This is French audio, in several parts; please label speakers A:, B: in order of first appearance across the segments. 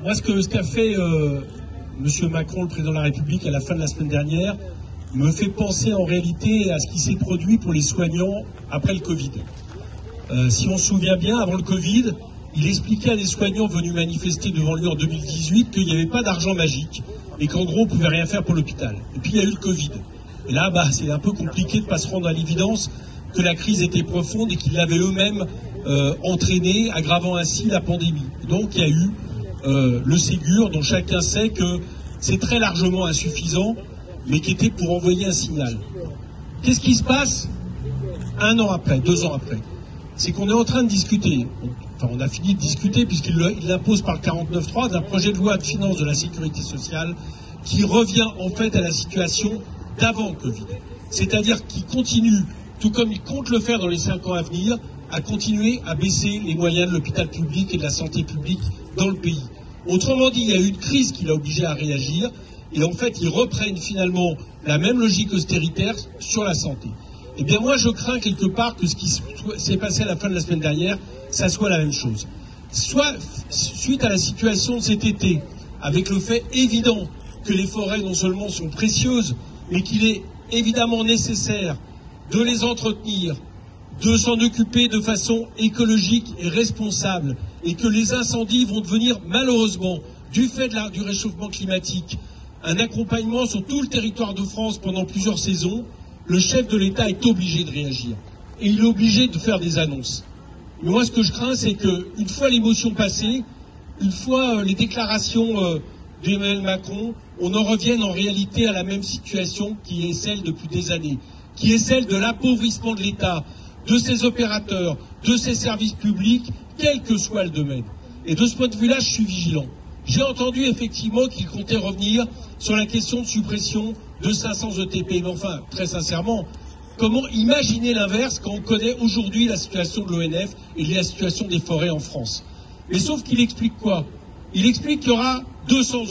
A: Moi, ce qu'a fait M. Macron, le président de la République, à la fin de la semaine dernière, me fait penser en réalité à ce qui s'est produit pour les soignants après le Covid. Si on se souvient bien, avant le Covid, il expliquait à des soignants venus manifester devant lui en 2018 qu'il n'y avait pas d'argent magique et qu'en gros on ne pouvait rien faire pour l'hôpital. Et puis il y a eu le Covid. Et là, c'est un peu compliqué de ne pas se rendre à l'évidence que la crise était profonde et qu'ils l'avaient eux-mêmes entraîné, aggravant ainsi la pandémie. Donc il y a eu le Ségur, dont chacun sait que c'est très largement insuffisant, mais qui était pour envoyer un signal. Qu'est-ce qui se passe 1 an après, 2 ans après? C'est qu'on est en train de discuter, enfin on a fini de discuter puisqu'il l'impose par le 49.3 d'un projet de loi de finances de la sécurité sociale qui revient en fait à la situation d'avant Covid. C'est-à-dire qu'il continue, tout comme il compte le faire dans les 5 ans à venir, à continuer à baisser les moyens de l'hôpital public et de la santé publique dans le pays. Autrement dit, il y a eu une crise qui l'a obligé à réagir et en fait ils reprennent finalement la même logique austéritaire sur la santé. Eh bien moi je crains quelque part que ce qui s'est passé à la fin de la semaine dernière, ça soit la même chose. Soit suite à la situation de cet été, avec le fait évident que les forêts non seulement sont précieuses, mais qu'il est évidemment nécessaire de les entretenir, de s'en occuper de façon écologique et responsable, et que les incendies vont devenir malheureusement, du fait du réchauffement climatique, un accompagnement sur tout le territoire de France pendant plusieurs saisons, le chef de l'État est obligé de réagir. Et il est obligé de faire des annonces. Mais moi, ce que je crains, c'est qu'une fois l'émotion passée, une fois les déclarations d'Emmanuel Macron, on en revienne en réalité à la même situation qui est celle depuis des années, qui est celle de l'appauvrissement de l'État, de ses opérateurs, de ses services publics, quel que soit le domaine. Et de ce point de vue-là, je suis vigilant. J'ai entendu effectivement qu'il comptait revenir sur la question de suppression de 500 ETP. Mais enfin, très sincèrement, comment imaginer l'inverse quand on connaît aujourd'hui la situation de l'ONF et la situation des forêts en France? Mais sauf qu'il explique quoi? Il explique qu'il y aura 200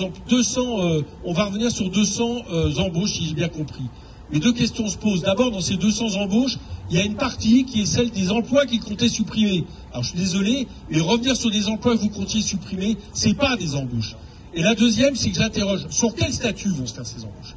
A: on va revenir sur 200 embauches, si j'ai bien compris. Mais 2 questions se posent. D'abord, dans ces 200 embauches, il y a une partie qui est celle des emplois qu'il comptait supprimer. Alors je suis désolé, mais revenir sur des emplois que vous comptiez supprimer, c'est pas des embauches. Et la deuxième, c'est que j'interroge, sur quel statut vont se faire ces embauches?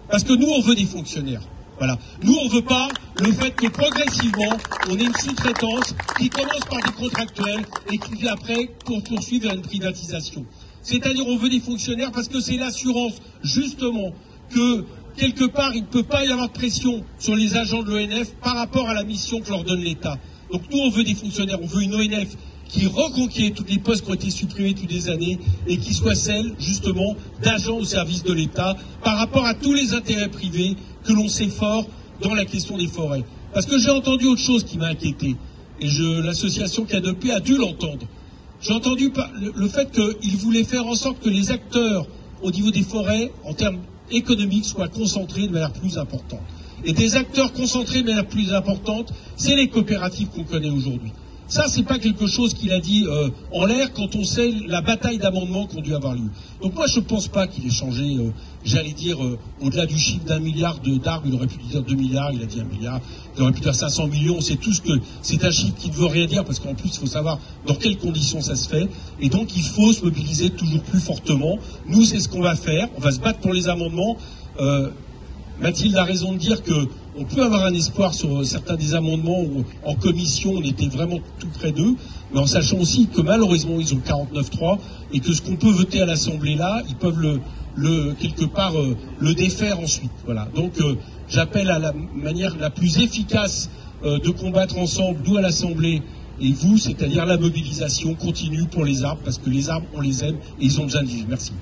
A: Parce que nous, on veut des fonctionnaires. Voilà. Nous, on veut pas le fait que progressivement, on ait une sous-traitance qui commence par des contractuels et qui, après, pour poursuivre vers une privatisation. C'est-à-dire, on veut des fonctionnaires parce que c'est l'assurance, justement, que quelque part, il ne peut pas y avoir de pression sur les agents de l'ONF par rapport à la mission que leur donne l'État. Donc nous, on veut des fonctionnaires, on veut une ONF qui reconquiert tous les postes qui ont été supprimés depuis des années et qui soit celle, justement, d'agents au service de l'État par rapport à tous les intérêts privés que l'on sait fort dans la question des forêts. Parce que j'ai entendu autre chose qui m'a inquiété, et l'association Canopée a dû l'entendre. J'ai entendu le fait qu'il voulait faire en sorte que les acteurs au niveau des forêts, en termes économiques, soient concentrés de manière plus importante. Et des acteurs concentrés de manière plus importante, c'est les coopératives qu'on connaît aujourd'hui. Ça, c'est pas quelque chose qu'il a dit en l'air quand on sait la bataille d'amendements qui ont dû avoir lieu. Donc moi, je ne pense pas qu'il ait changé, j'allais dire, au-delà du chiffre d'1 milliard d'arbres, il aurait pu dire 2 milliards, il a dit 1 milliard, il aurait pu dire 500 millions, on sait tous que c'est un chiffre qui ne veut rien dire, parce qu'en plus, il faut savoir dans quelles conditions ça se fait, et donc il faut se mobiliser toujours plus fortement. Nous, c'est ce qu'on va faire, on va se battre pour les amendements. Mathilde a raison de dire qu'on peut avoir un espoir sur certains des amendements où en commission on était vraiment tout près d'eux, mais en sachant aussi que malheureusement ils ont 49.3 et que ce qu'on peut voter à l'Assemblée là, ils peuvent quelque part le défaire ensuite. Voilà. Donc j'appelle à la manière la plus efficace de combattre ensemble, nous à l'Assemblée et vous, c'est-à-dire la mobilisation continue pour les arbres, parce que les arbres on les aime et ils ont besoin de vivre. Merci.